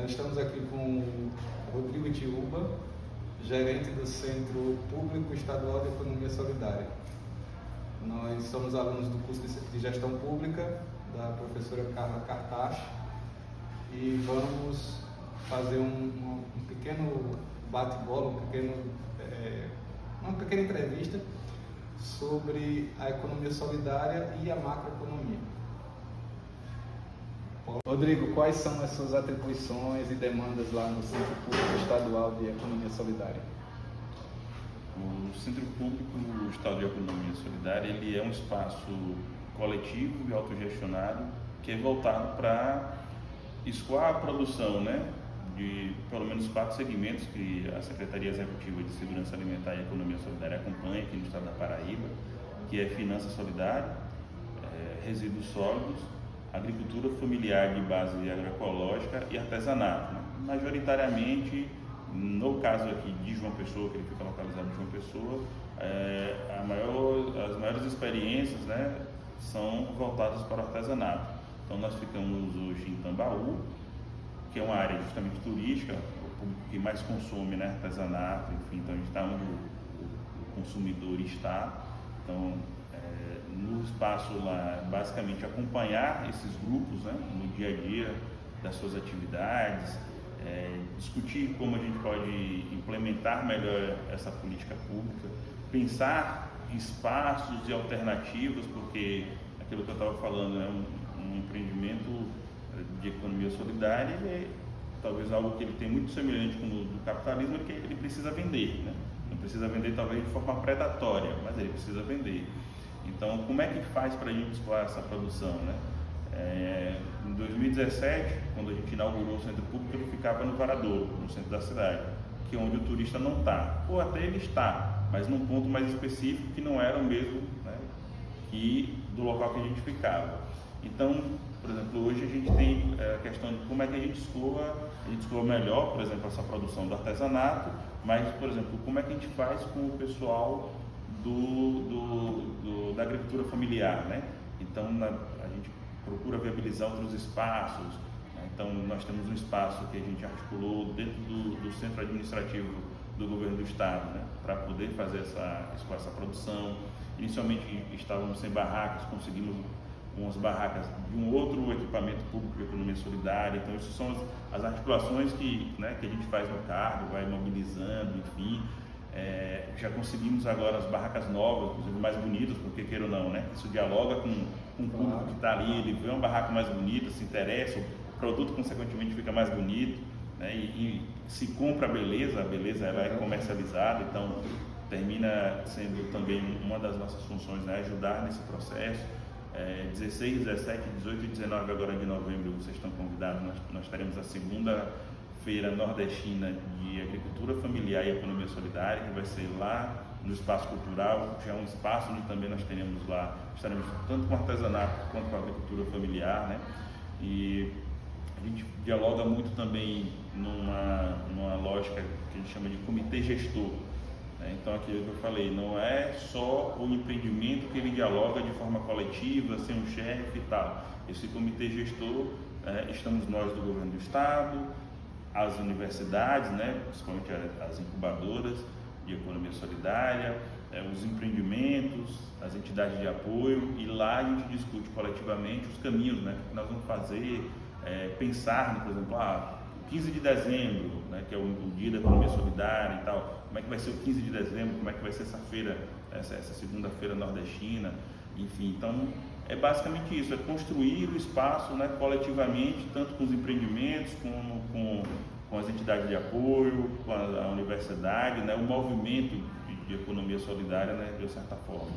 Nós estamos aqui com o Rodrigo Tiúba, gerente do Centro Público Estadual de Economia Solidária. Nós somos alunos do curso de Gestão Pública da professora Carla Cartacho e vamos fazer um pequeno bate-bola, uma pequena entrevista sobre a economia solidária e a macroeconomia. Rodrigo, quais são as suas atribuições e demandas lá no Centro Público Estadual de Economia Solidária? O Centro Público Estadual de Economia Solidária ele é um espaço coletivo e autogestionário que é voltado para escoar a produção, de pelo menos 4 segmentos que a Secretaria Executiva de Segurança Alimentar e Economia Solidária acompanha aqui no estado da Paraíba, que é finança solidária, resíduos sólidos, agricultura familiar de base agroecológica e artesanato. Majoritariamente, no caso aqui de João Pessoa, que ele fica localizado em João Pessoa, as maiores experiências são voltadas para o artesanato. Então nós ficamos hoje em Tambaú, que é uma área justamente turística, o público que mais consome artesanato, enfim, então a gente está onde o consumidor está. Então, no espaço lá, basicamente acompanhar esses grupos no dia a dia das suas atividades, discutir como a gente pode implementar melhor essa política pública, pensar espaços e alternativas, porque aquilo que eu estava falando é um empreendimento de economia solidária e talvez algo que ele tem muito semelhante com o do capitalismo, é que ele precisa vender, Não precisa vender talvez de forma predatória, mas ele precisa vender. Então, como é que faz para a gente escoar essa produção, Em 2017, quando a gente inaugurou o centro público, ele ficava no Varadouro, no centro da cidade, que é onde o turista não está, ou até ele está, mas num ponto mais específico que não era o mesmo que do local que a gente ficava. Então, por exemplo, hoje a gente tem a questão de como é que a gente escoa melhor, por exemplo, essa produção do artesanato, mas, por exemplo, como é que a gente faz com o pessoal da agricultura familiar, Então, a gente procura viabilizar outros espaços. Então, nós temos um espaço que a gente articulou dentro do centro administrativo do governo do estado, para poder fazer essa produção. Inicialmente estávamos sem barracas, conseguimos umas barracas de um outro equipamento público de economia solidária. Então, essas são as articulações que a gente faz no cargo, vai mobilizando, enfim. Já conseguimos agora as barracas novas, inclusive mais bonitas, porque queira ou não, Isso dialoga com o público que está ali, ele vê uma barraca mais bonita, se interessa, o produto consequentemente fica mais bonito, e se compra a beleza ela é comercializada, então termina sendo também uma das nossas funções, ajudar nesse processo. 16, 17, 18 e 19 agora de novembro vocês estão convidados, nós teremos a segunda Feira Nordestina de Agricultura Familiar e Economia Solidária, que vai ser lá no Espaço Cultural, já é um espaço onde também nós estaremos tanto com artesanato quanto com a agricultura familiar, E a gente dialoga muito também numa lógica que a gente chama de comitê gestor. Então, aquilo que eu falei, não é só o empreendimento que ele dialoga de forma coletiva, sem um chefe e tal. Esse comitê gestor, estamos nós do governo do estado, as universidades, principalmente as incubadoras de economia solidária, os empreendimentos, as entidades de apoio, e lá a gente discute coletivamente os caminhos que nós vamos fazer, pensar, por exemplo, 15 de dezembro, que é o dia da economia solidária e tal, como é que vai ser o 15 de dezembro, como é que vai ser essa feira, essa segunda-feira nordestina, enfim. Então, é basicamente isso, é construir o espaço coletivamente, tanto com os empreendimentos, com as entidades de apoio, com a universidade, o movimento de economia solidária, de certa forma.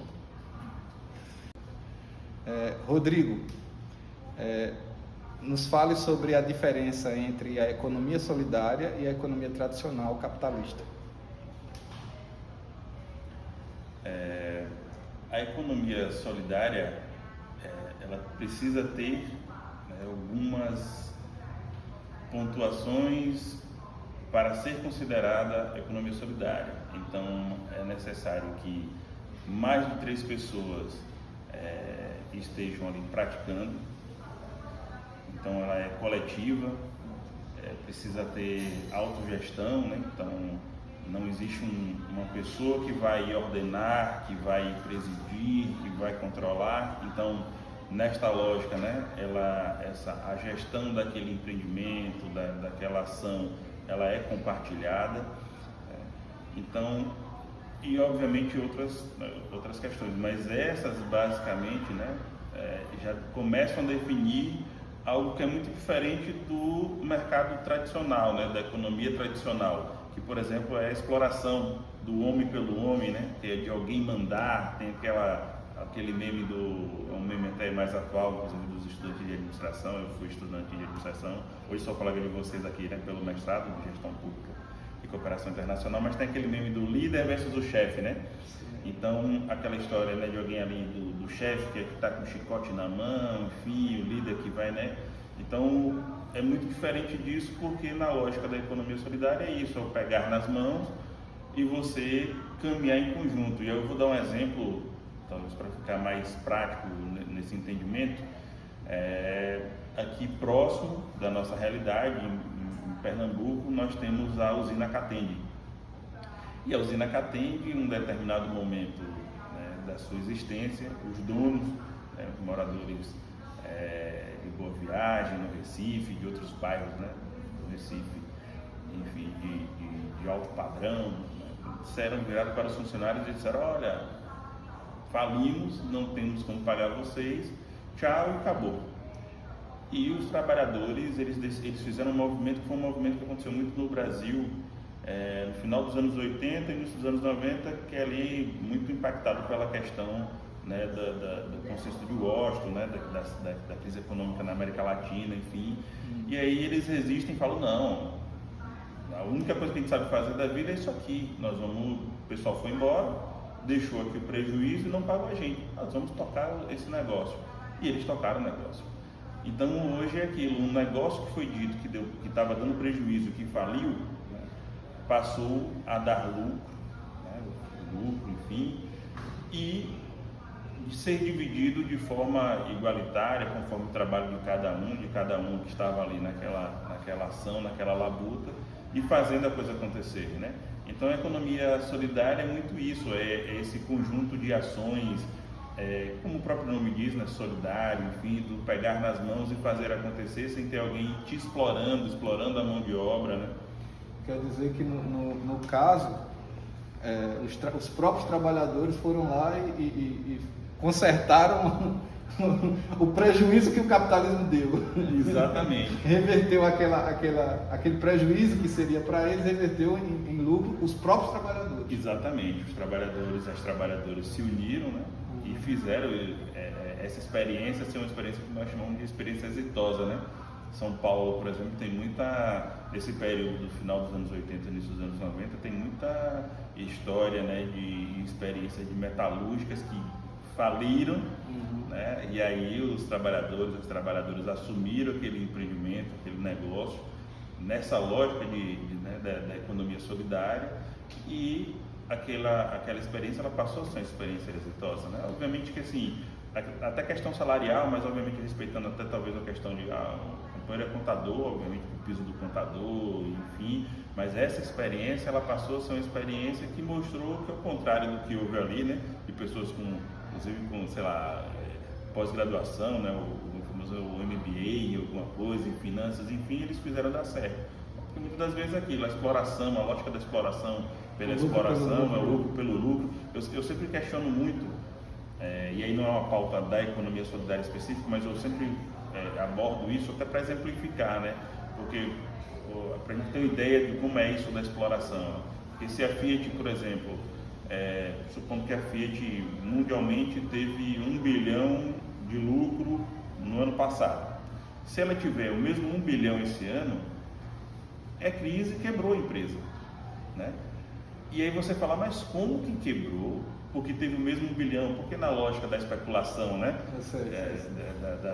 Rodrigo, nos fale sobre a diferença entre a economia solidária e a economia tradicional capitalista. A economia solidária, ela precisa ter algumas pontuações para ser considerada economia solidária. Então, é necessário que mais de 3 pessoas estejam ali praticando. Então, ela é coletiva, precisa ter autogestão, né? Então não existe uma pessoa que vai ordenar, que vai presidir, que vai controlar. Então, nesta lógica, né, a gestão daquele empreendimento, daquela ação, ela é compartilhada. Então, e obviamente outras questões, mas essas basicamente, né, já começam a definir algo que é muito diferente do mercado tradicional, né, da economia tradicional, que, por exemplo, é a exploração do homem pelo homem, né, que é de alguém mandar. Tem aquele meme um meme até mais atual, inclusive dos estudantes de administração. Eu fui estudante de administração, hoje sou colega de vocês aqui, né, pelo mestrado de gestão pública e cooperação internacional, mas tem aquele meme do líder versus o chefe, né? Então, aquela história, né, de alguém ali, do chefe que está com o chicote na mão, enfim, o líder que vai, né? Então, é muito diferente disso, porque na lógica da economia solidária é isso, é o pegar nas mãos e você caminhar em conjunto. E eu vou dar um exemplo, talvez para ficar mais prático nesse entendimento. Aqui próximo da nossa realidade, em Pernambuco, nós temos a usina Catende. E a usina Catende, em um determinado momento, né, da sua existência, os donos, né, os moradores de Boa Viagem, no Recife, de outros bairros, né, do Recife, enfim, de alto padrão, né, viraram para os funcionários e disseram: olha, falimos, não temos como pagar vocês, tchau, e acabou. E os trabalhadores, eles fizeram um movimento, que foi um movimento que aconteceu muito no Brasil, no final dos anos 80 e início dos anos 90, que é ali muito impactado pela questão, né, do consenso de Washington, né, da crise econômica na América Latina, enfim. E aí eles resistem e falam: não, a única coisa que a gente sabe fazer da vida é isso aqui, o pessoal foi embora, deixou aqui o prejuízo e não pagou a gente, nós vamos tocar esse negócio. E eles tocaram o negócio. Então hoje é aquilo, um negócio que foi dito que estava dando prejuízo, que faliu, né, passou a dar lucro, né, enfim, e ser dividido de forma igualitária, conforme o trabalho de cada um que estava ali naquela ação, naquela labuta, e fazendo a coisa acontecer, né? Então a economia solidária é muito isso, é esse conjunto de ações, como o próprio nome diz, né, solidário, enfim, do pegar nas mãos e fazer acontecer sem ter alguém te explorando a mão de obra, né? Quer dizer que no caso, os próprios trabalhadores foram lá e consertaram o prejuízo que o capitalismo deu. Exatamente. Reverteu aquele prejuízo que seria para eles, reverteu em lucro os próprios trabalhadores. Exatamente. Os trabalhadores, as trabalhadoras se uniram, né, e fizeram essa experiência ser uma experiência que nós chamamos de experiência exitosa, né? São Paulo, por exemplo, tem nesse período do final dos anos 80 e início dos anos 90, tem muita história, né, de experiências de metalúrgicas que faliram, né? E aí os trabalhadores, as trabalhadoras assumiram aquele empreendimento, aquele negócio, nessa lógica da economia solidária, e aquela experiência, ela passou a ser uma experiência exitosa, né? Obviamente que assim, até questão salarial, mas obviamente respeitando até talvez a questão de o companheiro é contador, obviamente o piso do contador, enfim, mas essa experiência, ela passou a ser uma experiência que mostrou que, ao contrário do que houve ali, né, de pessoas inclusive com, sei lá, pós-graduação, né, o MBA, alguma coisa, em finanças, enfim, eles fizeram dar certo. Porque muitas das vezes aquilo, a exploração, a lógica da exploração pela exploração, é o lucro pelo lucro. Eu sempre questiono muito, e aí não é uma pauta da economia solidária específica, mas eu sempre abordo isso até para exemplificar, né? Porque para a gente ter uma ideia de como é isso da exploração. Porque se a Fiat, por exemplo, supondo que a Fiat mundialmente teve 1 bilhão de lucro no ano passado, se ela tiver o mesmo 1 bilhão esse ano, é crise, quebrou a empresa, né? E aí você fala: mas como que quebrou? Porque teve o mesmo 1 bilhão, porque na lógica da especulação, né?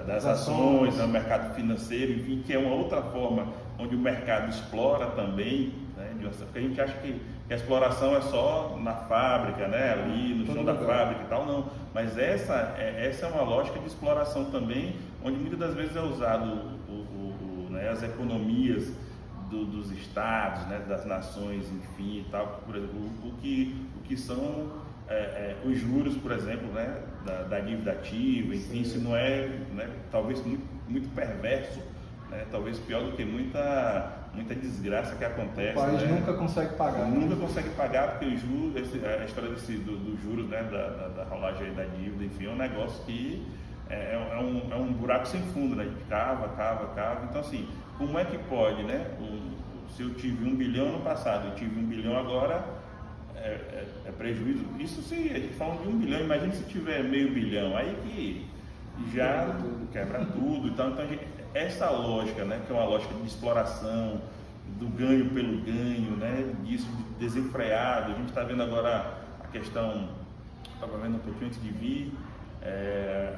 Das ações, no mercado financeiro, enfim, que é uma outra forma onde o mercado explora também, né? Porque a gente acha que a exploração é só na fábrica, né? Ali no chão da fábrica e tal, não. Mas essa é uma lógica de exploração também, onde muitas das vezes é usado né, as economias dos estados, né, das nações, enfim, e tal. Por exemplo, o que são os juros, por exemplo, né, da dívida ativa, enfim, isso não é, né, talvez muito perverso, né, talvez pior do que muita desgraça que acontece. O país, né, nunca consegue pagar. Nunca consegue pagar, porque os juros, a história dos juros, né, da rolagem da dívida, enfim, é um negócio que é um buraco sem fundo, né? A gente cava. Então, assim, como é que pode, né? Se eu tive 1 bilhão no passado, eu tive 1 bilhão agora, é prejuízo. Isso se a gente fala de 1 bilhão, imagina se tiver meio bilhão, aí que já quebra tudo. Então essa lógica, né? Que é uma lógica de exploração, do ganho pelo ganho, né? Disso desenfreado. A gente está vendo agora a questão, estava vendo um pouquinho antes de vir,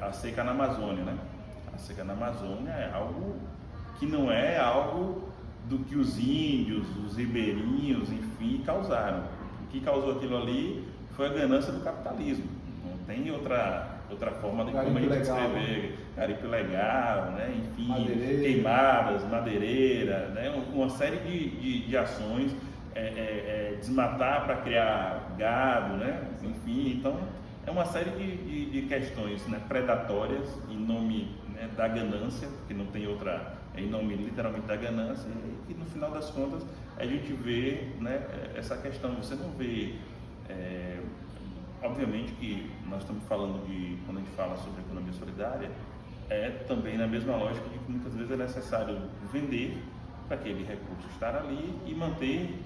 a seca na Amazônia, né? A seca na Amazônia é algo que não é algo do que os índios, os ribeirinhos, enfim, causaram. O que causou aquilo ali foi a ganância do capitalismo. Não tem outra forma de como a gente descrever. Garimpo ilegal, né? Enfim, queimadas, madeireira, né? Uma série de ações, desmatar para criar gado, né? Enfim, então é uma série de questões, né, predatórias em nome, né, da ganância, porque não tem outra, em nome literalmente da ganância, e que no final das contas a gente vê, né, essa questão. Você não vê, obviamente que nós estamos falando quando a gente fala sobre economia solidária, também na mesma lógica de que muitas vezes é necessário vender para aquele recurso estar ali e manter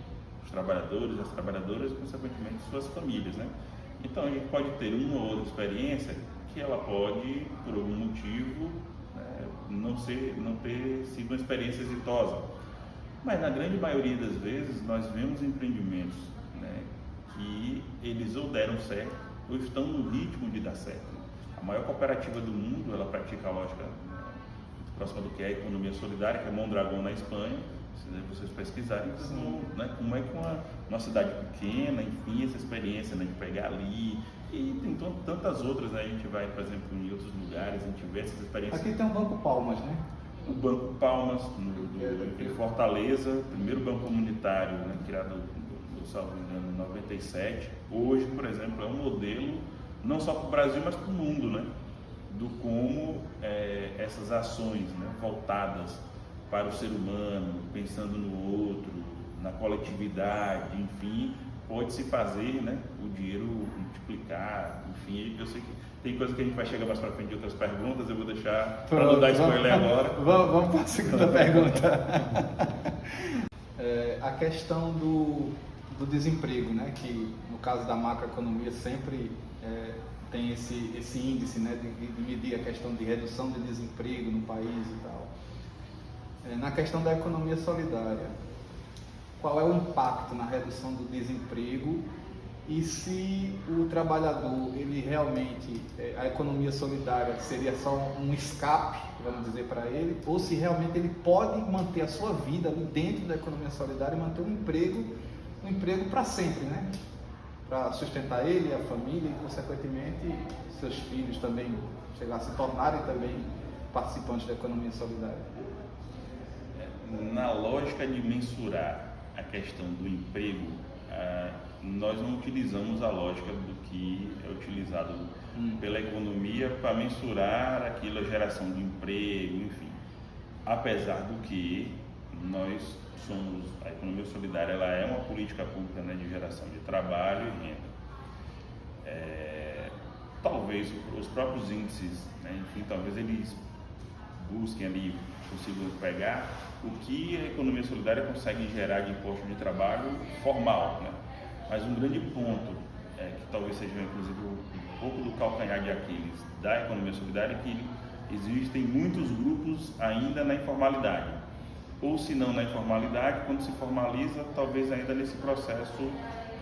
os trabalhadores, as trabalhadoras e consequentemente suas famílias, né? Então a gente pode ter uma ou outra experiência que ela pode, por algum motivo, né, não ter sido uma experiência exitosa. Mas na grande maioria das vezes nós vemos empreendimentos, né, que eles ou deram certo ou estão no ritmo de dar certo. A maior cooperativa do mundo, ela pratica a lógica, né, próxima do que é a economia solidária, que é Mondragón na Espanha. Se vocês pesquisarem, né, como é que uma cidade pequena, enfim, essa experiência, né, de pegar ali, e tem tantas outras, né? A gente vai, por exemplo, em outros lugares, a gente vê essas experiências. Aqui tem o Banco Palmas, né? O Banco Palmas, em Fortaleza, primeiro banco comunitário, né, criado, salvo engano, em 97. Hoje, por exemplo, é um modelo não só para o Brasil, mas para o mundo, né? Do como essas ações, né, voltadas para o ser humano, pensando no outro, na coletividade, enfim, pode se fazer, né, o dinheiro multiplicar, enfim. Eu sei que tem coisa que a gente vai chegar mais para frente de outras perguntas, eu vou deixar para não dar spoiler agora. Vamos para a segunda pergunta. A questão do desemprego, né, que no caso da macroeconomia sempre tem esse índice, né, de medir a questão de redução de desemprego no país e tal. Na questão da economia solidária, qual é o impacto na redução do desemprego e se o trabalhador, ele realmente, a economia solidária seria só um escape, vamos dizer, para ele, ou se realmente ele pode manter a sua vida ali dentro da economia solidária e manter um emprego para sempre, né? Para sustentar ele, a família e, consequentemente, seus filhos também chegar a se tornarem também participantes da economia solidária. Na lógica de mensurar a questão do emprego, nós não utilizamos a lógica do que é utilizado pela economia para mensurar aquilo, a geração de emprego, enfim. Apesar do que nós a economia solidária, ela é uma política pública, né, de geração de trabalho e renda. Talvez os próprios índices, né, enfim, talvez eles busquem ali, consigam pegar o que a economia solidária consegue gerar de imposto de trabalho formal, né? Mas um grande ponto, que talvez seja inclusive um pouco do calcanhar de Aquiles da economia solidária, é que existem muitos grupos ainda na informalidade, ou se não na informalidade, quando se formaliza, talvez ainda nesse processo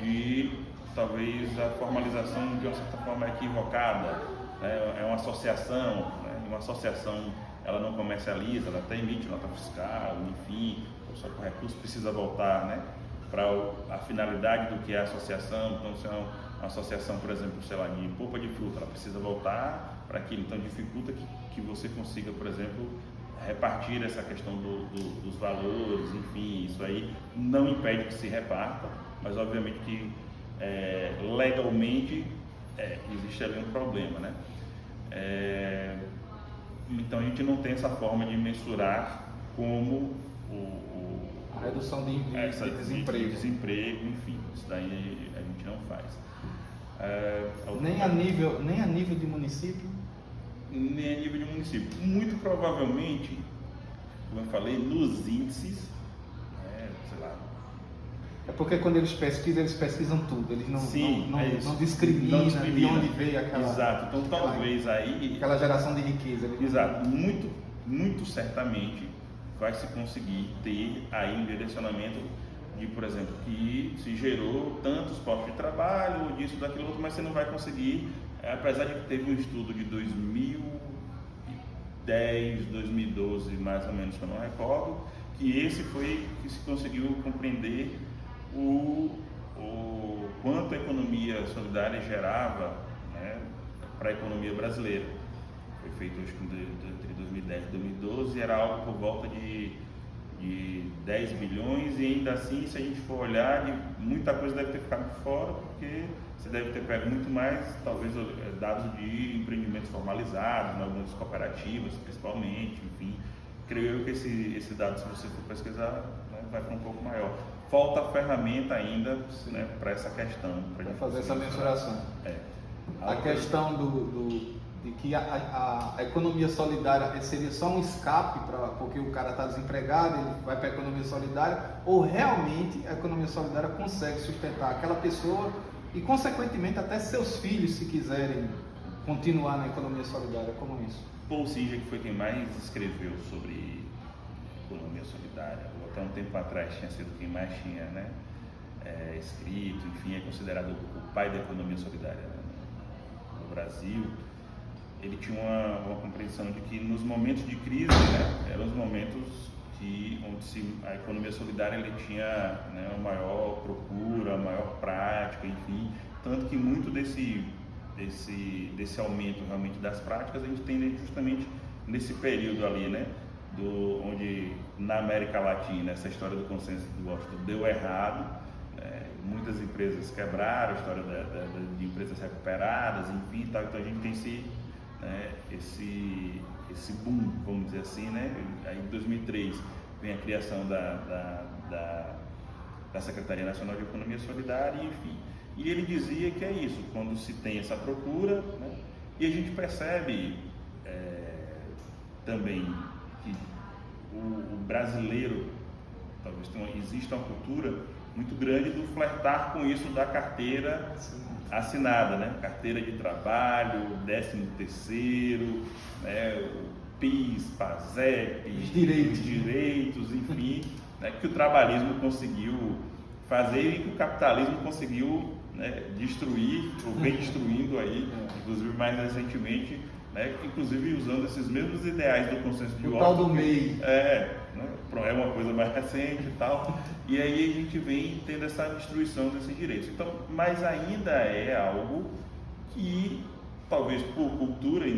de talvez a formalização de uma certa forma equivocada, né? É uma associação, né? Uma associação, ela não comercializa, ela até emite nota fiscal, enfim, só que o recurso precisa voltar, né, para a finalidade do que é a associação. Então, se é uma associação, por exemplo, sei lá, de polpa de fruta, ela precisa voltar para aquilo, então dificulta que você consiga, por exemplo, repartir essa questão dos valores, enfim, isso aí não impede que se reparta, mas obviamente que legalmente existe ali um problema, né? Então a gente não tem essa forma de mensurar como a redução de desemprego, enfim, isso daí a gente não faz. Nem a nível de município? Nem a nível de município. Muito provavelmente, como eu falei, nos índices, sei lá. É porque quando eles pesquisam tudo, eles não discriminam de onde veio aquela... Exato, então talvez aí... Aquela geração de riqueza. Exato, muito certamente vai se conseguir ter aí um direcionamento de, por exemplo, que se gerou tantos postos de trabalho, disso, daquilo outro, mas você não vai conseguir, apesar de que teve um estudo de 2010, 2012, mais ou menos, que eu não recordo, que esse foi que se conseguiu compreender o quanto a economia solidária gerava, né, para a economia brasileira. Foi feito, acho que entre 2010 e 2012, era algo por volta de 10 bilhões, e ainda assim, se a gente for olhar, muita coisa deve ter ficado fora, porque você deve ter pego muito mais, talvez, dados de empreendimentos formalizados, em algumas cooperativas, principalmente, enfim. Creio eu que esse dado, se você for pesquisar, né, vai para um pouco maior. Falta ferramenta ainda, né, para essa questão. Para fazer essa mensuração. A questão de que a economia solidária seria só um escape, porque o cara está desempregado, ele vai para a economia solidária, ou realmente a economia solidária consegue sustentar aquela pessoa e, consequentemente, até seus filhos, se quiserem continuar na economia solidária, como isso? Paul Singer, que foi quem mais escreveu sobre economia solidária, ou até um tempo atrás tinha sido quem mais tinha, né, escrito, enfim, é considerado o pai da economia solidária no Brasil. Ele tinha uma compreensão de que nos momentos de crise, né, eram os momentos onde a economia solidária ele tinha, né, uma maior procura, uma maior prática, enfim, tanto que muito desse aumento realmente das práticas a gente tem justamente nesse período ali, né, onde na América Latina essa história do consenso de Washington deu errado, muitas empresas quebraram, a história de empresas recuperadas, enfim, então a gente tem esse boom, vamos dizer assim, né? Aí em 2003 vem a criação da Secretaria Nacional de Economia Solidária, enfim. E ele dizia que é isso, quando se tem essa procura, né? E a gente percebe também que o brasileiro, talvez exista uma cultura muito grande do flertar com isso da carteira assinada, né? Carteira de trabalho, 13º, né? O PIS, PASEP, os direitos, enfim, né? Que o trabalhismo conseguiu fazer e que o capitalismo conseguiu, né, destruir, ou vem destruindo aí, inclusive mais recentemente, né, inclusive usando esses mesmos ideais do consenso de Washington. O tal do MEI. É uma coisa mais recente e tal, e aí a gente vem tendo essa destruição desses direitos. Então, mas ainda é algo que, talvez por cultura, e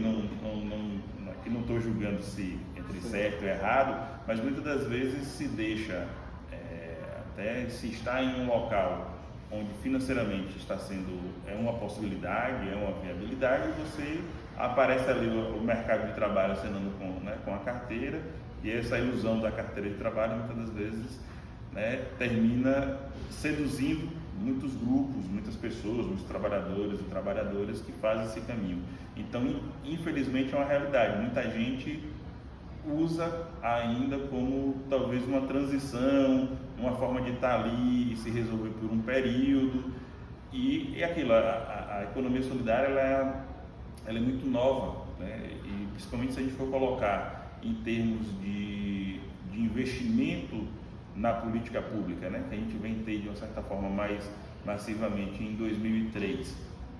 aqui não estou julgando se entre certo e errado, mas muitas das vezes se deixa, até se está em um local onde financeiramente está sendo uma possibilidade, é uma viabilidade, você aparece ali o mercado de trabalho assinando com a carteira, e essa ilusão da carteira de trabalho muitas das vezes, né, termina seduzindo muitos grupos, muitas pessoas, muitos trabalhadores e trabalhadoras que fazem esse caminho. Então, infelizmente, é uma realidade. Muita gente usa ainda como talvez uma transição, uma forma de estar ali e se resolver por um período. E é aquilo, a economia solidária ela é muito nova, né? E principalmente se a gente for colocar em termos de investimento na política pública, né? Que a gente vem ter de uma certa forma mais massivamente em 2003,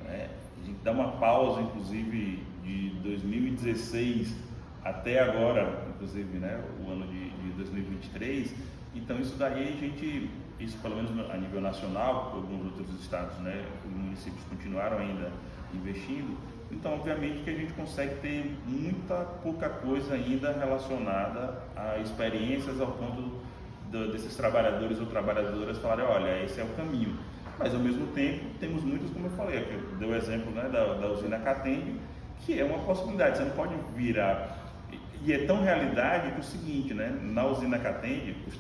né? A gente dá uma pausa, inclusive, de 2016 até agora, inclusive, né, o ano de 2023. Então isso daí isso pelo menos a nível nacional, alguns outros estados, né, os municípios continuaram ainda investindo, então obviamente que a gente consegue ter pouca coisa ainda relacionada a experiências ao ponto desses trabalhadores ou trabalhadoras falarem, olha, esse é o caminho. Mas ao mesmo tempo temos muitos, como eu falei, eu dei o exemplo, né, da usina Catende, que é uma possibilidade, você não pode virar. E é tão realidade que é o seguinte, né, na usina Catende, os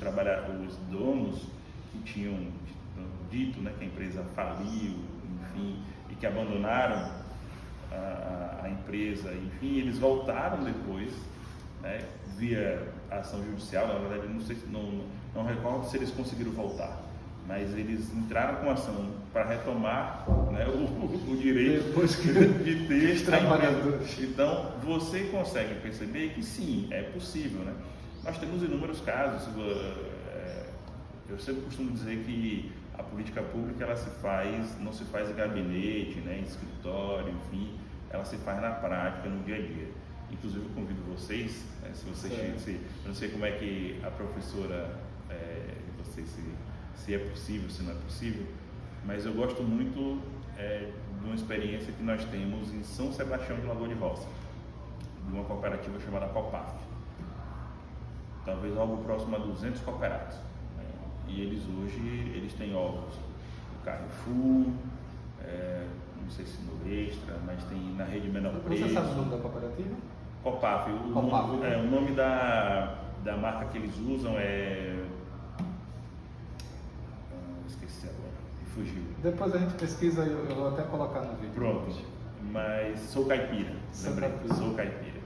donos que tinham dito, né, que a empresa faliu, enfim, e que abandonaram a empresa, enfim, eles voltaram depois, né, via ação judicial, na verdade não recordo se eles conseguiram voltar, mas eles entraram com ação para retomar, né, o direito de ter trabalhadores. Então você consegue perceber que sim, é possível, né? Nós temos inúmeros casos. Eu sempre costumo dizer que a política pública não se faz em gabinete, né, em escritório, enfim, ela se faz na prática, no dia a dia. Inclusive eu convido vocês, né, eu não sei como é que a professora de vocês, se é possível, se não é possível, mas eu gosto muito de uma experiência que nós temos em São Sebastião de Lagoa de Roça, de uma cooperativa chamada Copaf, talvez algo próximo a 200 cooperados, né? E eles hoje têm órgãos no Carrefour, não sei se no Extra, mas tem na Rede Menor Preço. Você sabe o nome da cooperativa? Copaf. O nome da marca que eles usam esqueci agora, me fugiu. Depois a gente pesquisa e eu vou até colocar no vídeo. Pronto, mas Sou Caipira, lembrei, Sou Caipira.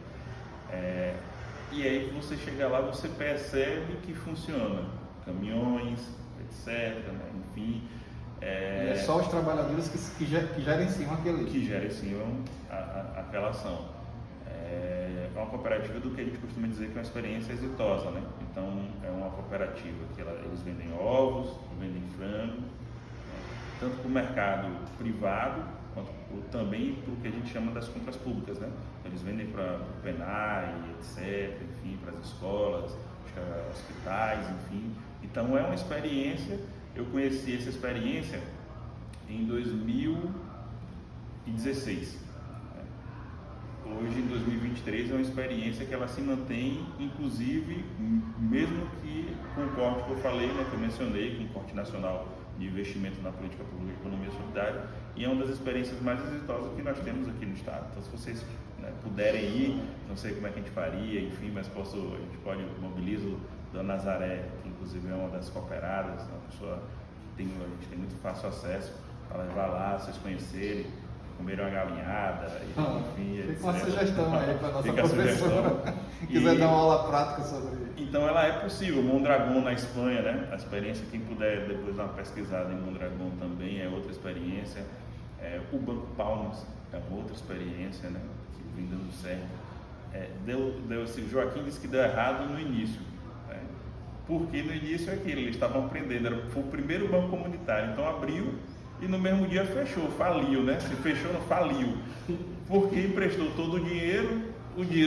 E aí você chega lá, você percebe que funciona, caminhões, etc, né? Enfim. E é só os trabalhadores que gerenciam aquele. Que gerenciam aquela ação. É uma cooperativa do que a gente costuma dizer que é uma experiência exitosa, né? Então é uma cooperativa que eles vendem ovos, vendem frango, né? Tanto para o mercado privado quanto também para o que a gente chama das compras públicas, né? Eles vendem para o PENAI, etc, enfim, para as escolas, hospitais, enfim. Então é uma experiência. Eu conheci essa experiência em 2016. Hoje, em 2023, é uma experiência que ela se mantém, inclusive, mesmo que com o corte que eu falei, né, que eu mencionei, com o corte nacional de investimento na política pública de economia solidária, e é uma das experiências mais exitosas que nós temos aqui no estado. Então, se vocês, né, puderem ir, não sei como é que a gente faria, enfim, mas a gente pode mobilizar o Dona Nazaré, que inclusive é uma das cooperadas, uma pessoa que a gente tem muito fácil acesso, para levar lá, vocês conhecerem, comer uma galinhada, enfim. Fica uma sugestão aí para a nossa professora, quiser dar uma aula prática sobre isso. Então ela é possível. Mondragón na Espanha, né? A experiência, quem puder depois dar uma pesquisada em Mondragón também é outra experiência. O Banco Palmas é uma outra experiência, né? Que vem dando certo. O Joaquim disse que deu errado no início, né? Porque no início é aquilo, eles estavam aprendendo, foi o primeiro banco comunitário, então abriu e no mesmo dia fechou, faliu, né? Se fechou, não faliu. Porque emprestou todo o dinheiro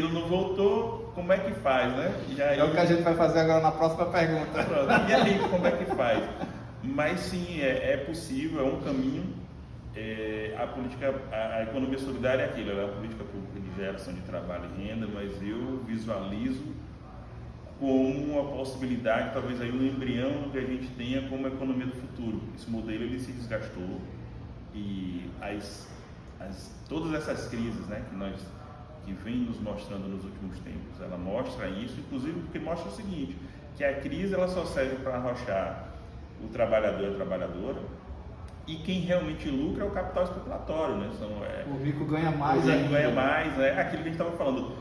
não voltou, como é que faz, né? E aí, é o que a gente vai fazer agora na próxima pergunta. E aí, como é que faz? Mas sim, é possível, é um caminho. A economia solidária é aquilo, ela é uma política pública de geração de trabalho e renda, mas eu visualizo como uma possibilidade, talvez aí um embrião que a gente tenha como economia do futuro. Esse modelo ele se desgastou e todas essas crises, né, que vem nos mostrando nos últimos tempos, ela mostra isso, inclusive porque mostra o seguinte, que a crise ela só serve para arrochar o trabalhador e a trabalhadora, e quem realmente lucra é o capital especulatório, né? O rico ganha mais. O rico ganha mais, né? Aquilo que a gente estava falando.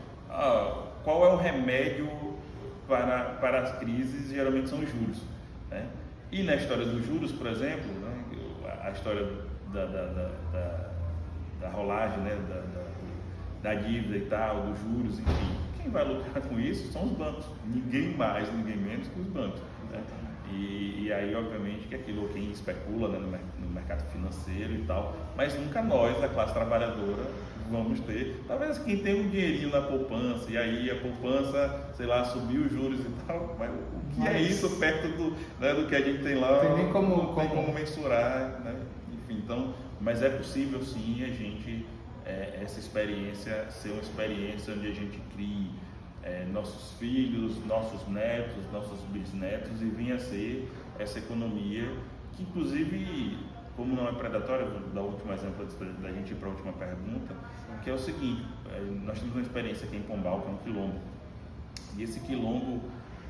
Qual é o remédio para as crises? Geralmente são os juros, né? E na história dos juros, por exemplo, né? A história da rolagem, né? Da dívida e tal, dos juros, enfim. Quem vai lucrar com isso são os bancos. Ninguém mais, ninguém menos que os bancos, né? E aí, obviamente, que aquilo quem especula, né, no mercado financeiro e tal, mas nunca nós, a classe trabalhadora, vamos ter. Talvez quem tem um dinheirinho na poupança, e aí a poupança, sei lá, subiu os juros e tal, mas o que é isso perto do que a gente tem lá? Tem nem como mensurar, né? Enfim, então, mas é possível sim a gente essa experiência ser uma experiência onde a gente crie nossos filhos, nossos netos, nossos bisnetos, e venha a ser essa economia que, inclusive, como não é predatória, vou dar o último exemplo da gente ir para a última pergunta, que é o seguinte: nós temos uma experiência aqui em Pombal, que é um quilombo, e esse quilombo,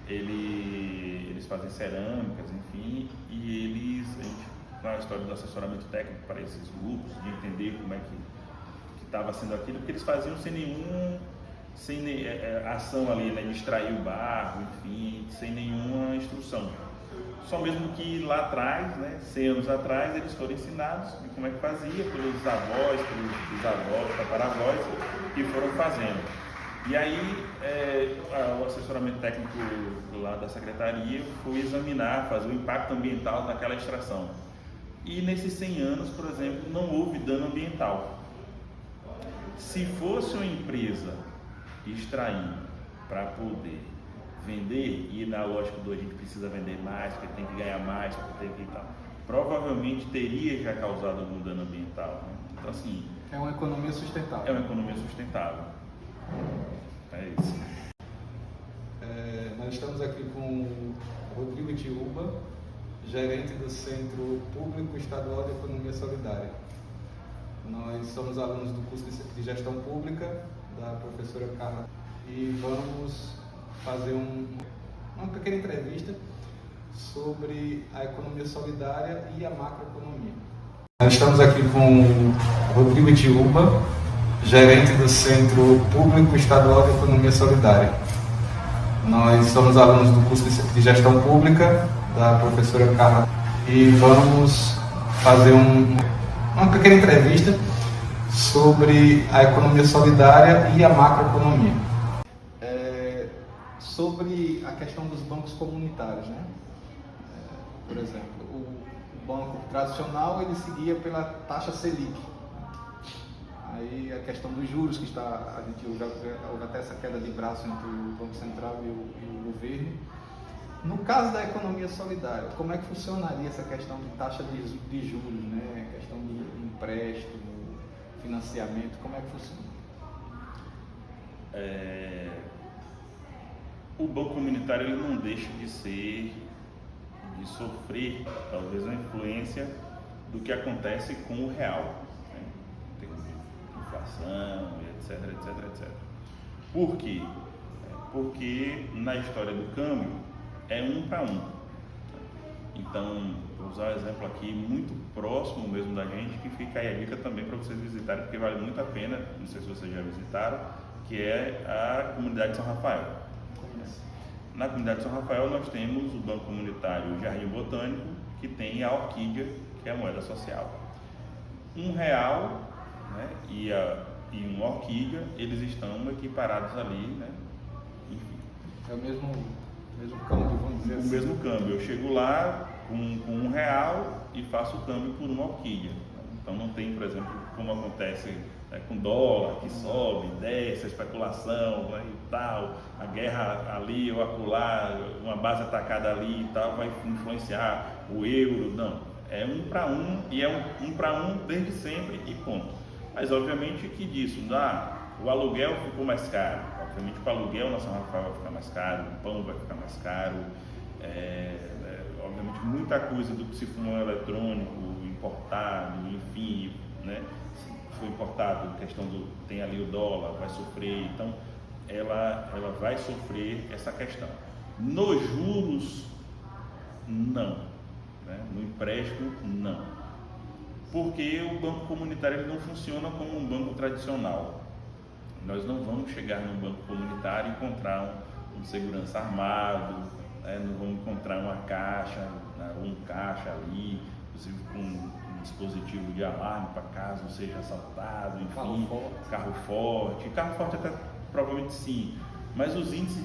eles fazem cerâmicas, enfim, e a gente na história do assessoramento técnico para esses grupos, de entender como é que estava sendo aquilo, porque eles faziam sem ação ali, né, de extrair o barro, enfim, sem nenhuma instrução. Só mesmo que lá atrás, né, 100 anos atrás, eles foram ensinados de como é que fazia, pelos avós, pelos bisavós, tataravós, e foram fazendo. E aí, o assessoramento técnico lá da secretaria foi examinar, fazer o impacto ambiental daquela extração. E nesses 100 anos, por exemplo, não houve dano ambiental. Se fosse uma empresa extrair para poder vender, e na lógica do a gente precisa vender mais, porque tem que ganhar mais, porque tem que tal, provavelmente teria já causado algum dano ambiental, né? Então, assim, é uma economia sustentável. É uma economia sustentável. É isso. Nós estamos aqui com o Rodrigo Tiúba, gerente do Centro Público Estadual de Economia Solidária. Nós somos alunos do curso de Gestão Pública da professora Carla e vamos fazer uma pequena entrevista sobre a economia solidária e a macroeconomia. Nós estamos aqui com o Rodrigo Tiúba, gerente do Centro Público Estadual de Economia Solidária. Nós somos alunos do curso de Gestão Pública da professora Carla e vamos fazer uma pequena entrevista sobre a economia solidária e a macroeconomia. Sobre a questão dos bancos comunitários, né? Por exemplo, o banco tradicional ele seguia pela taxa Selic. Aí a questão dos juros que a gente houve até essa queda de braço entre o Banco Central e o governo. No caso da economia solidária, como é que funcionaria essa questão de taxa de juros, né? A questão de empréstimo, financiamento, como é que funciona? O banco comunitário ele não deixa de sofrer talvez a influência do que acontece com o real, né? Em termos de inflação, etc. Por quê? Porque na história do câmbio é 1 para 1. Então, vou usar um exemplo aqui muito próximo mesmo da gente, que fica aí a dica também para vocês visitarem, porque vale muito a pena, não sei se vocês já visitaram, que é a comunidade de São Rafael. Na comunidade de São Rafael nós temos o Banco Comunitário Jardim Botânico, que tem a orquídea, que é a moeda social. R$1, né, e uma orquídea, eles estão equiparados ali, né? Enfim. É o mesmo câmbio, vamos dizer assim. O mesmo câmbio. Eu chego lá com R$1 e faço o câmbio por uma orquídea. Então não tem, por exemplo, como acontece com dólar, que sobe, desce, a especulação, né, e tal, a guerra ali ou acolá, uma base atacada ali e tal, vai influenciar o euro. Não, é 1 para 1 e é 1 para 1 desde sempre e ponto. Mas obviamente que disso, o aluguel ficou mais caro, obviamente que o aluguel na São Rafael vai ficar mais caro, o pão vai ficar mais caro, obviamente muita coisa do que se for eletrônico, importado, enfim, né? Foi importado, questão tem ali o dólar, vai sofrer, então ela vai sofrer essa questão. Nos juros, não, né? No empréstimo, não, porque o banco comunitário ele não funciona como um banco tradicional. Nós não vamos chegar num banco comunitário e encontrar um segurança armado, né? Não vamos encontrar uma caixa, né? Um caixa ali, inclusive com um dispositivo de alarme para caso seja assaltado, enfim, carro forte até provavelmente sim, mas os índices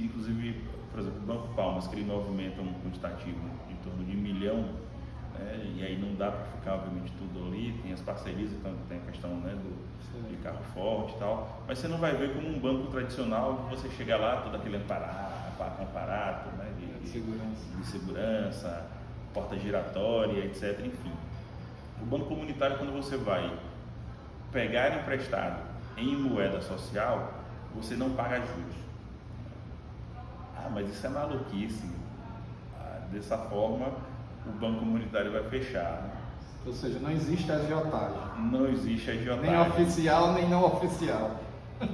inclusive, por exemplo, o Banco Palmas, que ele movimenta um quantitativo em torno de 1 milhão, né, e aí não dá para ficar obviamente tudo ali, tem as parcerias, então tem a questão, né, de carro forte e tal, mas você não vai ver como um banco tradicional, você chega lá, todo aquele aparato, né, de segurança, porta giratória, etc, enfim. O banco comunitário, quando você vai pegar emprestado em moeda social, você não paga juros. Ah, mas isso é maluquice. Dessa forma, o Banco Comunitário vai fechar. Ou seja, não existe agiotagem. Não existe agiotagem. Nem oficial, nem não oficial.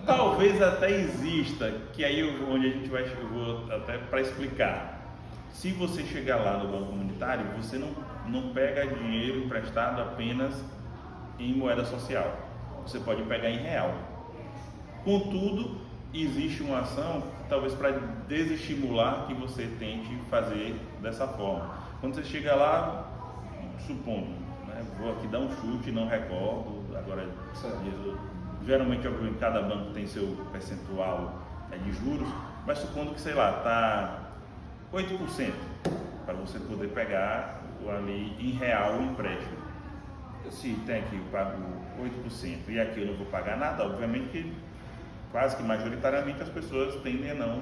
Talvez até exista, que aí onde a gente vai, eu vou até para explicar. Se você chegar lá no Banco Comunitário, você não pega dinheiro emprestado apenas em moeda social. Você pode pegar em real. Contudo, existe uma ação, talvez para desestimular que você tente fazer dessa forma. Quando você chega lá, supondo, né, vou aqui dar um chute, não recordo, agora geralmente cada banco tem seu percentual de juros, mas supondo que, sei lá, está 8% para você poder pegar ali em real o empréstimo. Se tem aqui eu pago 8% e aqui eu não vou pagar nada, obviamente que quase que majoritariamente as pessoas tendem a não,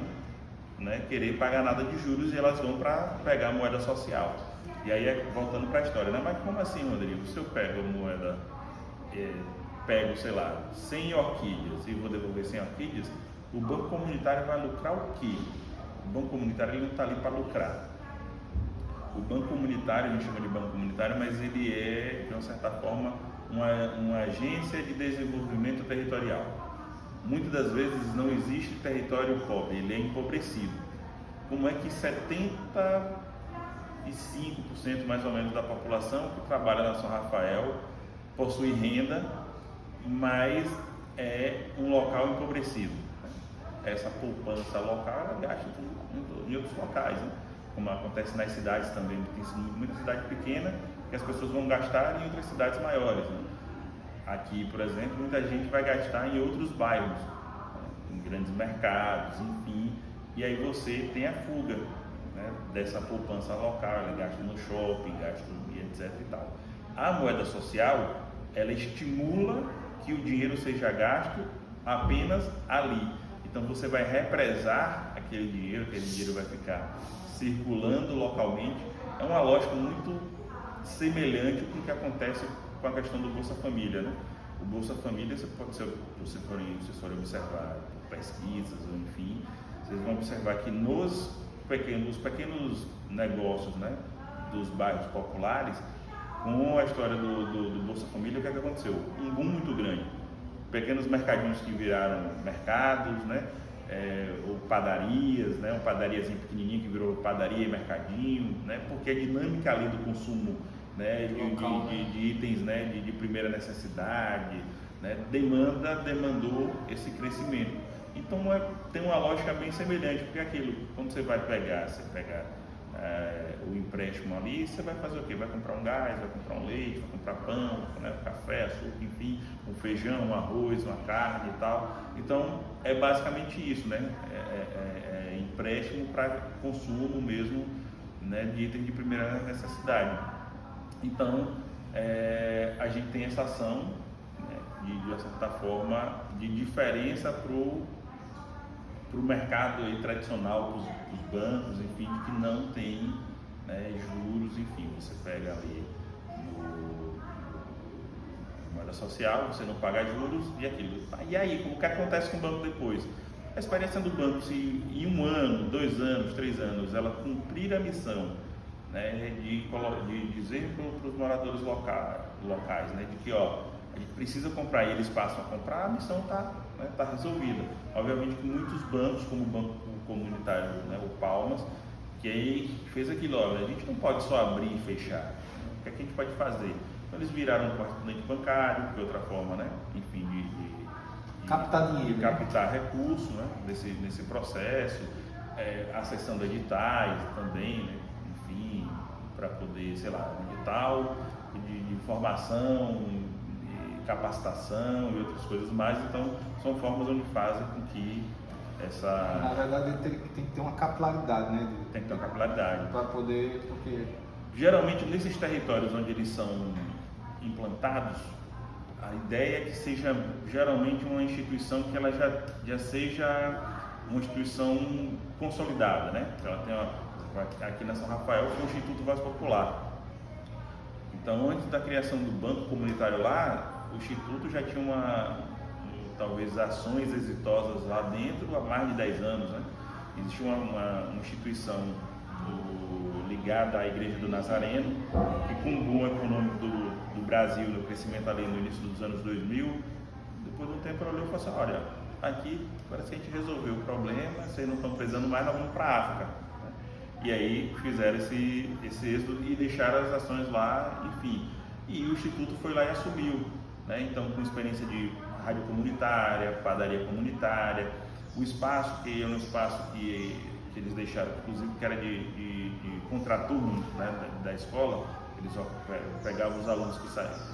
né, querer pagar nada de juros e elas vão para pegar a moeda social. E aí, voltando para a história, né? Mas como assim, Rodrigo? Se eu pego a moeda, pego, sei lá, 100 orquídeas e vou devolver 100 orquídeas, o Banco Comunitário vai lucrar o quê? O Banco Comunitário ele não está ali para lucrar. O Banco Comunitário, a gente chama de Banco Comunitário, mas ele é, de uma certa forma, uma agência de desenvolvimento territorial. Muitas das vezes não existe território pobre, ele é empobrecido. Como é que 75% mais ou menos da população que trabalha na São Rafael possui renda, mas é um local empobrecido? Essa poupança local ela gasta em outros locais, né? Como acontece nas cidades também, tem muita cidade pequena que as pessoas vão gastar em outras cidades maiores, né? Aqui, por exemplo, muita gente vai gastar em outros bairros, né? Em grandes mercados, enfim, e aí você tem a fuga, né, dessa poupança local, ela gasta no shopping, gasta e etc e tal. A moeda social, ela estimula que o dinheiro seja gasto apenas ali. Então você vai represar aquele dinheiro vai ficar circulando localmente. É uma lógica muito semelhante com o que acontece com a questão do Bolsa Família, né? O Bolsa Família, vocês forem observar pesquisas, ou enfim, vocês vão observar que nos pequenos negócios, né, dos bairros populares, com a história do Bolsa Família, o que aconteceu? Um boom muito grande. Pequenos mercadinhos que viraram mercados, né? Ou padarias, né? Uma padariazinha pequenininha que virou padaria e mercadinho, né? Porque a dinâmica ali do consumo, né? De itens, né? de primeira necessidade, né? Demandou esse crescimento. Então tem uma lógica bem semelhante, porque aquilo, quando você pega o empréstimo ali, você vai fazer o quê? Vai comprar um gás, vai comprar um leite, vai comprar pão, né, café, açúcar, enfim, um feijão, um arroz, uma carne e tal. Então é basicamente isso, né? É empréstimo para consumo mesmo, né, de itens de primeira necessidade. Então a gente tem essa ação, né, de certa forma de diferença para o mercado aí tradicional, para os bancos, enfim, que não tem, né, juros, enfim, você pega ali no moeda social, você não paga juros e aquilo. E aí, o que acontece com o banco depois? A experiência do banco, se em 1 ano, 2 anos, 3 anos, ela cumprir a missão, né, de dizer para os moradores locais, né, de que, ó, a gente precisa comprar e eles passam a comprar, a missão está, né, tá resolvida. Obviamente que muitos bancos, como o Banco Comunitário, né, o Palmas, que aí fez aquilo, olha, a gente não pode só abrir e fechar, né? O que a gente pode fazer? Então eles viraram um correspondente bancário, que é outra forma, né, enfim, de captar dinheiro, captar recursos, né, nesse processo, acessando editais também, né, enfim, para poder, sei lá, edital de formação, capacitação e outras coisas mais. Então são formas onde fazem com que essa... Na verdade tem que ter uma capilaridade, né? Tem que ter uma capilaridade. Para poder, porque... Geralmente nesses territórios onde eles são implantados, a ideia é que seja geralmente uma instituição que ela já seja uma instituição consolidada, né? Ela tem aqui na São Rafael foi o Instituto Voz Popular. Então, antes da criação do Banco Comunitário lá, o Instituto já tinha talvez ações exitosas lá dentro há mais de 10 anos, né? Existe uma instituição ligada à Igreja do Nazareno, que com o boom econômico do Brasil, no crescimento ali no início dos anos 2000, depois de um tempo ela olhou e falou assim, olha, aqui parece que a gente resolveu o problema, vocês não estão precisando mais, nós vamos para a África. E aí fizeram esse êxodo e deixaram as ações lá, enfim. E o Instituto foi lá e assumiu, né? Então, com experiência de rádio comunitária, padaria comunitária, o espaço, que é um espaço que eles deixaram, inclusive que era de contraturno, né, da escola, eles pegavam os alunos que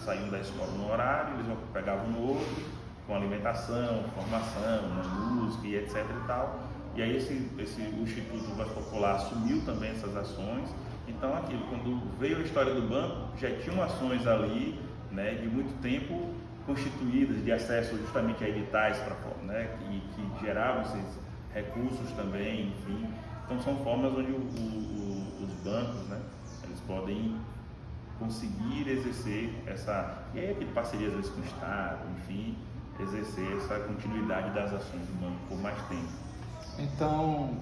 saíam da escola no horário, eles pegavam no outro, com alimentação, formação, né, música e etc e tal. E aí o Instituto Voz Popular assumiu também essas ações. Então aquilo, quando veio a história do banco, já tinham ações ali, né, de muito tempo constituídas, de acesso justamente a editais, né, que geravam esses recursos também, enfim. Então são formas onde os bancos, né, eles podem conseguir exercer e aí aqui parceria às vezes com o Estado, enfim, exercer essa continuidade das ações do banco por mais tempo. Então,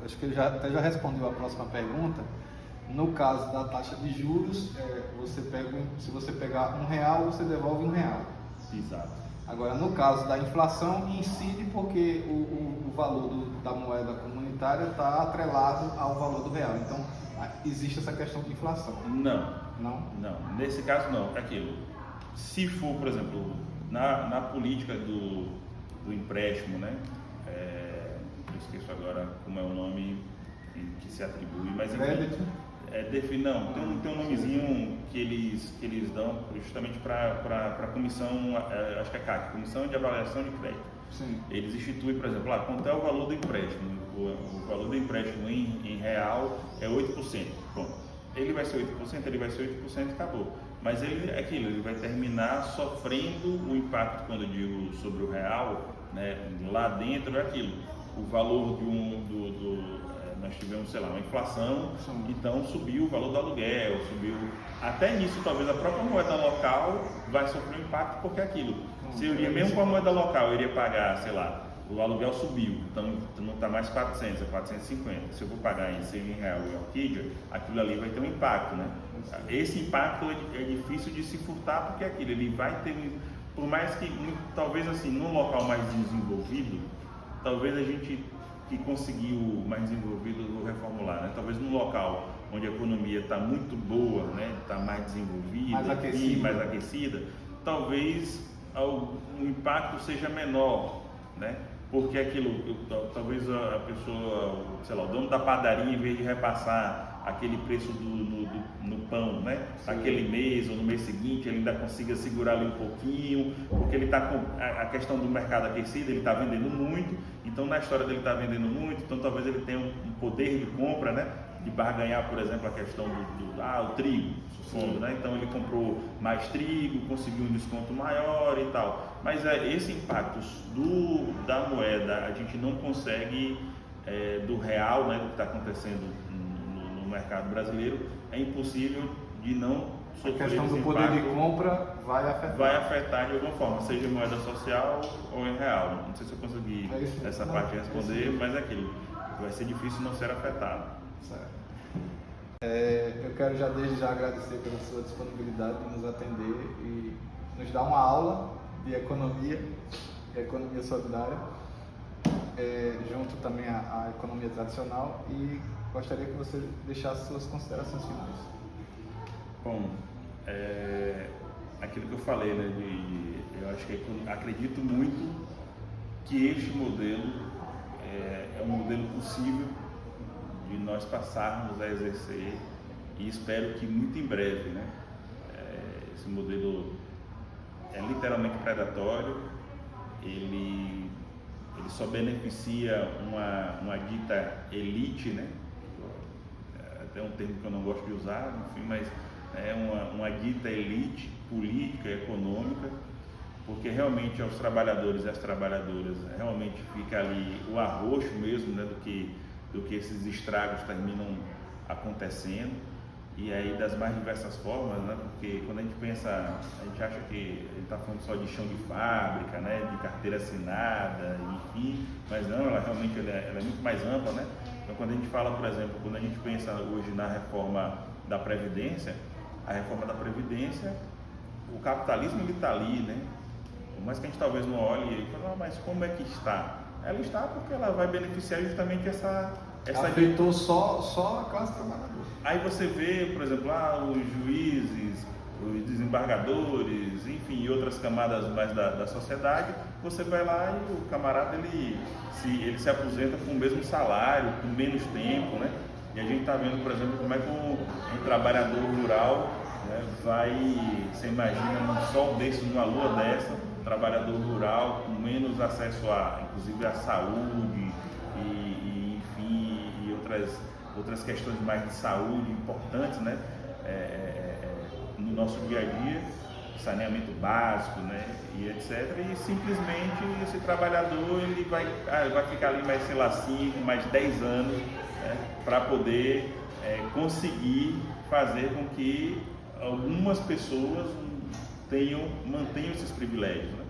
acho que ele até já respondeu a próxima pergunta. No caso da taxa de juros, se você pegar R$1, você devolve R$1. Exato. Agora, no caso da inflação, incide porque o valor da moeda comunitária está atrelado ao valor do real. Então, existe essa questão de inflação. Não. Não? Não. Nesse caso, não. É aquilo. Se for, por exemplo, na política do empréstimo, né? Eu esqueço agora como é o nome que se atribui, mas crédito? Não, tem um nomezinho que eles dão justamente para a comissão, acho que é CAC, Comissão de Avaliação de Crédito. Sim. Eles instituem, por exemplo, quanto é o valor do empréstimo? O valor do empréstimo em real é 8%. Bom, ele vai ser 8%, ele vai ser 8% e acabou. Mas ele vai terminar sofrendo o impacto, quando eu digo sobre o real, né, lá dentro é aquilo. O valor nós tivemos, sei lá, uma inflação, então subiu o valor do aluguel, subiu. Até nisso, talvez a própria moeda local vai sofrer um impacto, porque é aquilo. Se eu iria, mesmo com a moeda local, eu iria pagar, sei lá, o aluguel subiu, então não está mais 400, é 450. Se eu vou pagar em R$100 em Orquídea, aquilo ali vai ter um impacto, né? Esse impacto é difícil de se furtar, porque é aquilo, ele vai ter, por mais que, talvez assim, num local mais desenvolvido, talvez a gente que conseguiu mais desenvolvido, vou reformular, né? Talvez num local onde a economia está muito boa, né? Está mais desenvolvida, mais aquecida, talvez o impacto seja menor, né? Porque aquilo, talvez a pessoa, sei lá, o dono da padaria, em vez de repassar aquele preço no pão, né? Sim. Aquele mês ou no mês seguinte, ele ainda consiga segurar ali um pouquinho, porque ele está com a questão do mercado aquecido, ele está vendendo muito, então na história dele está vendendo muito, então talvez ele tenha um poder de compra, né? De barganhar, por exemplo, a questão o trigo, supondo, né? Então ele comprou mais trigo, conseguiu um desconto maior e tal. Mas esse impacto da moeda a gente não consegue, do real, né? Do que está acontecendo no mercado brasileiro, é impossível de não sofrer. A questão do poder de compra vai afetar. Vai afetar de alguma forma, seja em moeda social ou em real. Não sei se eu consegui essa parte responder, mas é aquilo. Vai ser difícil não ser afetado. Certo. Eu quero desde já agradecer pela sua disponibilidade de nos atender e nos dar uma aula de economia solidária, junto também à economia tradicional, e gostaria que você deixasse suas considerações finais. Bom, aquilo que eu falei, né, eu acho que acredito muito que este modelo é um modelo possível de nós passarmos a exercer, e espero que muito em breve, né? Esse modelo é literalmente predatório, ele só beneficia uma dita elite, né? Até um termo que eu não gosto de usar, enfim, mas é uma dita elite política e econômica, porque realmente aos trabalhadores e às trabalhadoras realmente fica ali o arroxo mesmo, né, do que esses estragos terminam acontecendo. e aí das mais diversas formas, né? Porque quando a gente pensa, a gente acha que ele está falando só de chão de fábrica, né? De carteira assinada, enfim, mas não, ela realmente ela é muito mais ampla, né? Então quando a gente fala, por exemplo, quando a gente pensa hoje na reforma da Previdência, a reforma da Previdência, o capitalismo ele está ali, né? Por mais que a gente talvez não olhe e fale, mas como é que está? Ela está porque ela vai beneficiar justamente essa afetou só a classe trabalhadora. Aí você vê, por exemplo, os juízes, os desembargadores, enfim, e outras camadas mais da sociedade, você vai lá e o camarada ele se aposenta com o mesmo salário, com menos tempo, né? E a gente está vendo, por exemplo, como é que um trabalhador rural, né, você imagina num sol desse, numa lua dessa, um trabalhador rural com menos acesso inclusive à saúde e enfim, e outras questões mais de saúde importantes, né, no nosso dia a dia, saneamento básico, né, e etc. E simplesmente esse trabalhador ele vai ficar ali mais, sei lá, 5, mais 10 anos, né, para poder conseguir fazer com que algumas pessoas mantenham esses privilégios, né?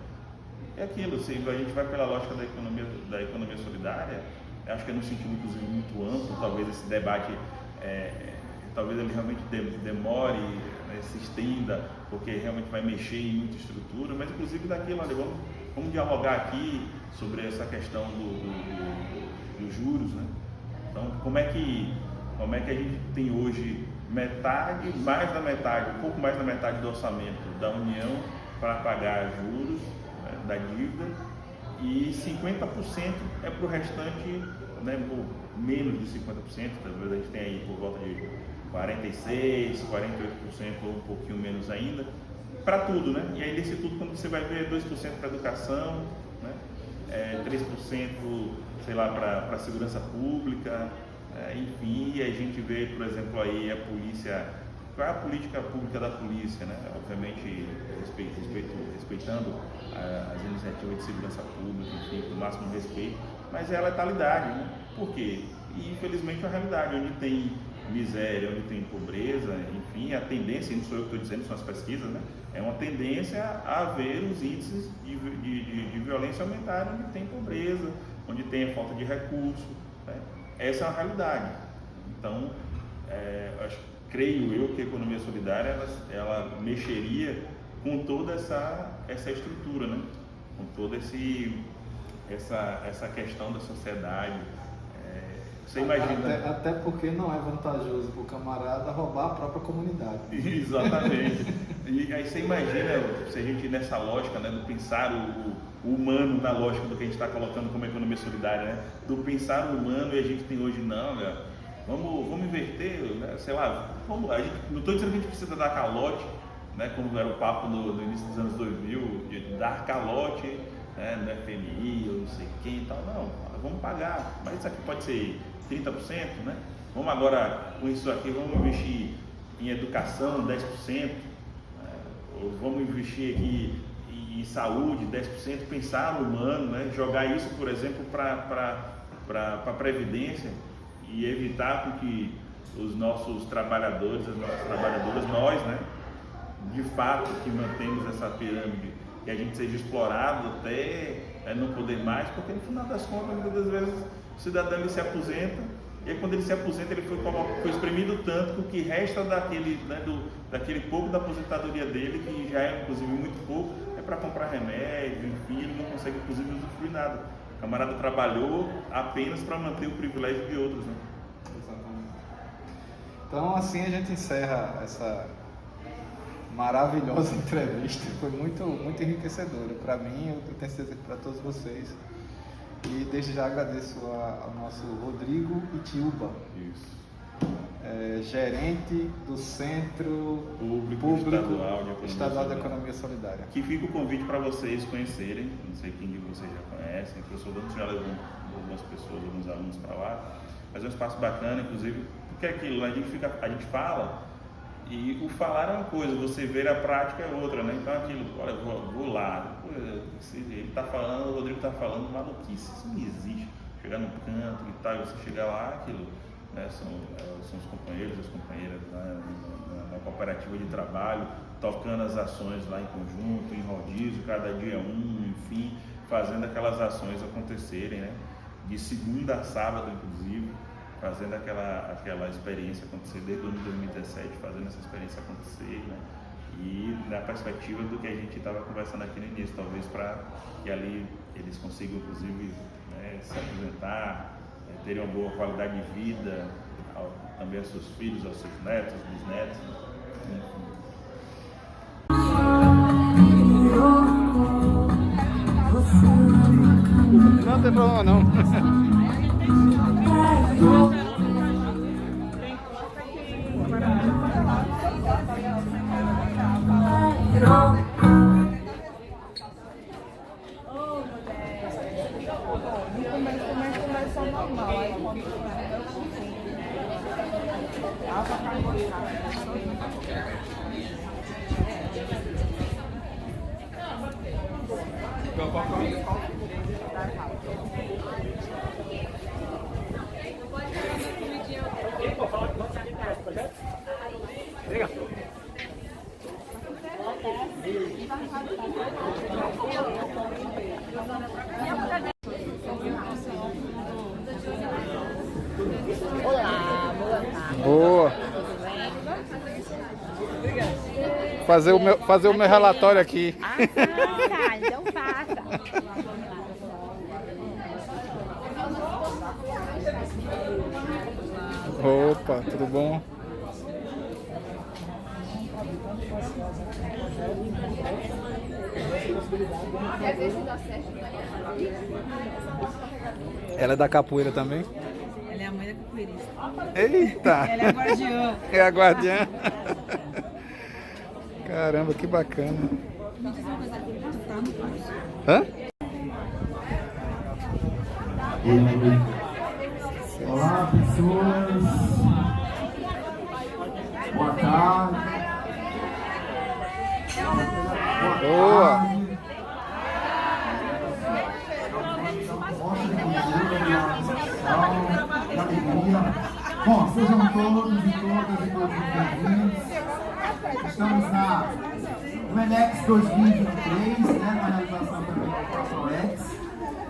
É aquilo, se a gente vai pela lógica da economia solidária, acho que é no sentido inclusive muito amplo, talvez esse debate, talvez ele realmente demore, né, se estenda, porque realmente vai mexer em muita estrutura, mas inclusive daquilo, olha, vamos dialogar aqui sobre essa questão dos juros, né? Então, como é que a gente tem hoje mais da metade, um pouco mais da metade do orçamento da União para pagar juros, né, da dívida, e 50% é para o restante, né, menos de 50%, talvez a gente tenha aí por volta de 46%, 48% ou um pouquinho menos ainda, para tudo, né? E aí desse tudo, quando você vai ver, 2% para educação, né, 3%, sei lá, para segurança pública, enfim, a gente vê, por exemplo, aí a polícia, qual é a política pública da polícia, né? Obviamente respeitando as iniciativas de segurança pública, enfim, com o máximo respeito, mas é a letalidade, né? Por quê? E infelizmente é uma realidade, onde tem miséria, onde tem pobreza, enfim, a tendência, não sou eu que estou dizendo, são as pesquisas, né? É uma tendência a ver os índices de violência aumentarem onde tem pobreza, onde tem a falta de recurso, né? Essa é uma realidade. Então, creio eu que a economia solidária ela mexeria com toda essa estrutura, né? Com toda essa questão da sociedade. Você imagina... Até porque não é vantajoso para o camarada roubar a própria comunidade. Exatamente. E aí você imagina, se a gente nessa lógica, né, do pensar o humano na lógica do que a gente está colocando como economia solidária, né, do pensar o humano, e a gente tem hoje, não, vamos inverter, né, sei lá, não estou dizendo que a gente precisa dar calote, né, como era o papo no início dos anos 2000, de dar calote, né, no FMI, ou não sei quem e tal, não, vamos pagar, mas isso aqui pode ser 30%, né? Vamos agora, com isso aqui, vamos investir em educação 10%, ou vamos investir aqui em saúde 10%, pensar no humano, né? Jogar isso, por exemplo, para a Previdência e evitar com que os nossos trabalhadores, as nossas trabalhadoras, nós, né, de fato, que mantemos essa pirâmide, que a gente seja explorado até não poder mais, porque no final das contas, muitas das vezes, o cidadão ele se aposenta, e aí, quando ele se aposenta, ele foi espremido tanto que o que resta daquele, né, daquele pouco da aposentadoria dele, que já é inclusive muito pouco, é para comprar remédio, enfim, ele não consegue inclusive usufruir nada. O camarada trabalhou apenas para manter o privilégio de outros, né? Exatamente. Então, assim a gente encerra essa maravilhosa entrevista, foi muito, muito enriquecedora para mim, eu tenho certeza que para todos vocês. E desde já agradeço ao nosso Rodrigo Itiúba, gerente do Centro Público Estadual de Economia Solidária. Que fica o convite para vocês conhecerem, não sei quem de vocês já conhecem, o professor Dantas já levou algumas pessoas, alguns alunos para lá, mas é um espaço bacana, inclusive, porque é aquilo, a gente fala, e o falar é uma coisa, você ver a prática é outra, né? Então aquilo, olha, vou lá, ele está falando, o Rodrigo está falando maluquice, isso não existe. Chegar num canto e tal, você chegar lá, aquilo, né? São os companheiros, outras companheiras na cooperativa de trabalho, tocando as ações lá em conjunto, em rodízio, cada dia enfim, fazendo aquelas ações acontecerem, né? De segunda a sábado, inclusive, fazendo aquela experiência acontecer desde o ano de 2017, fazendo essa experiência acontecer, né? E na perspectiva do que a gente estava conversando aqui no início, talvez para que ali eles consigam, inclusive, né, se apresentar, terem uma boa qualidade de vida, também aos seus filhos, aos seus netos, bisnetos, enfim. Não tem problema não. Boa. Fazer o meu relatório aqui. Ah, tá, então faça. Opa, tudo bom? Ela é da capoeira também? Ela é a mãe da capoeirista. Eita! Ela é a guardiã. É a guardiã. Caramba, que bacana. Me diz uma coisa, tu tá no curso? Hã? Olá, pessoas. Boa tarde. Boa. Bom, sejam todos e todas bem-vindos. Estamos no ENEX 2023, né, na realização também da ProEx.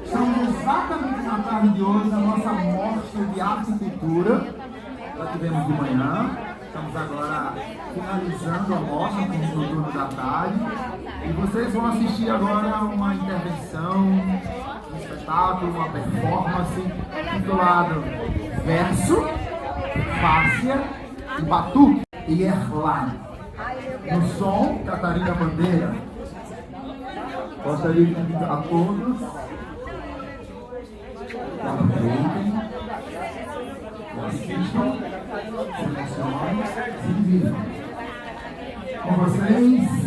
Estamos exatamente na tarde de hoje na nossa mostra de arte e cultura. Já tivemos de manhã, estamos agora finalizando a mostra com o turno da tarde. E vocês vão assistir agora uma intervenção, um espetáculo, uma performance intitulado Verso, Fáscia e Batuque e Erlane. No som, Catarina Bandeira. Gostaria de convidar a todos que aproveitem, assistam, selecionem, se divirtam. Com vocês.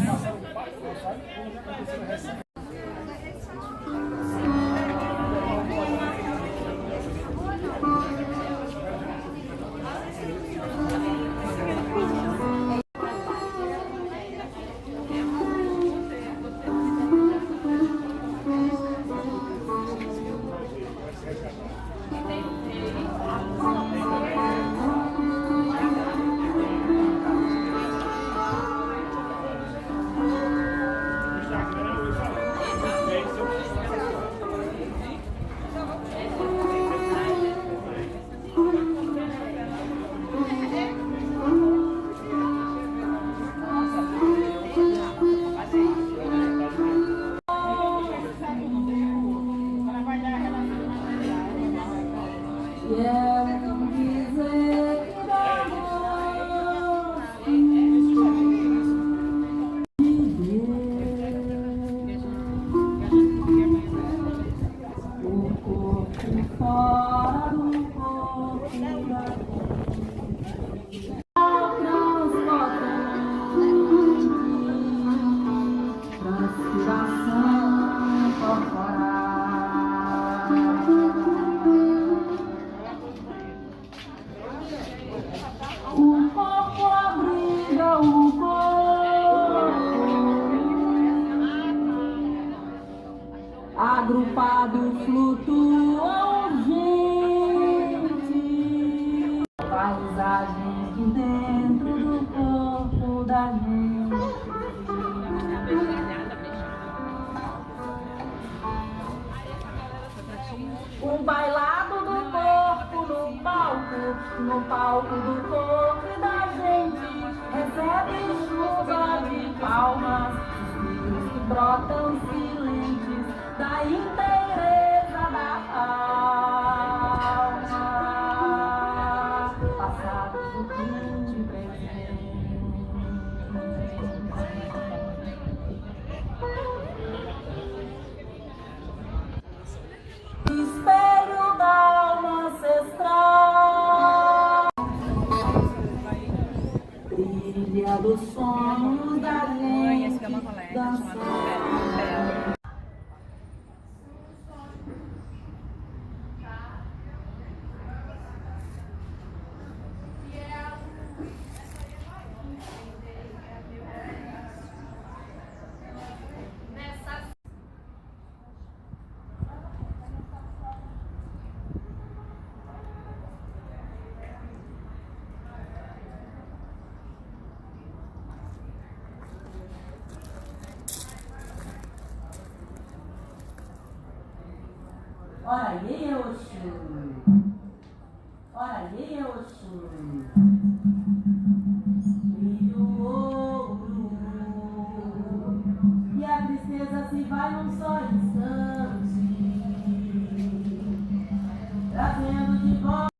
aqui dentro do corpo da gente. Um bailado do corpo no palco do corpo e da gente. Recebe chuva de palmas, suspiros que brotam silentes da inteireza da alma. Passado, futuro e presente. Espelho da alma ancestral, brilha dos sonhos da gente. Essa é uma colega chamada Bel. Ora, aí é Oxum. Ora, aí é Oxum. Brilho ouro. E a tristeza se vai num só instante, trazendo de volta.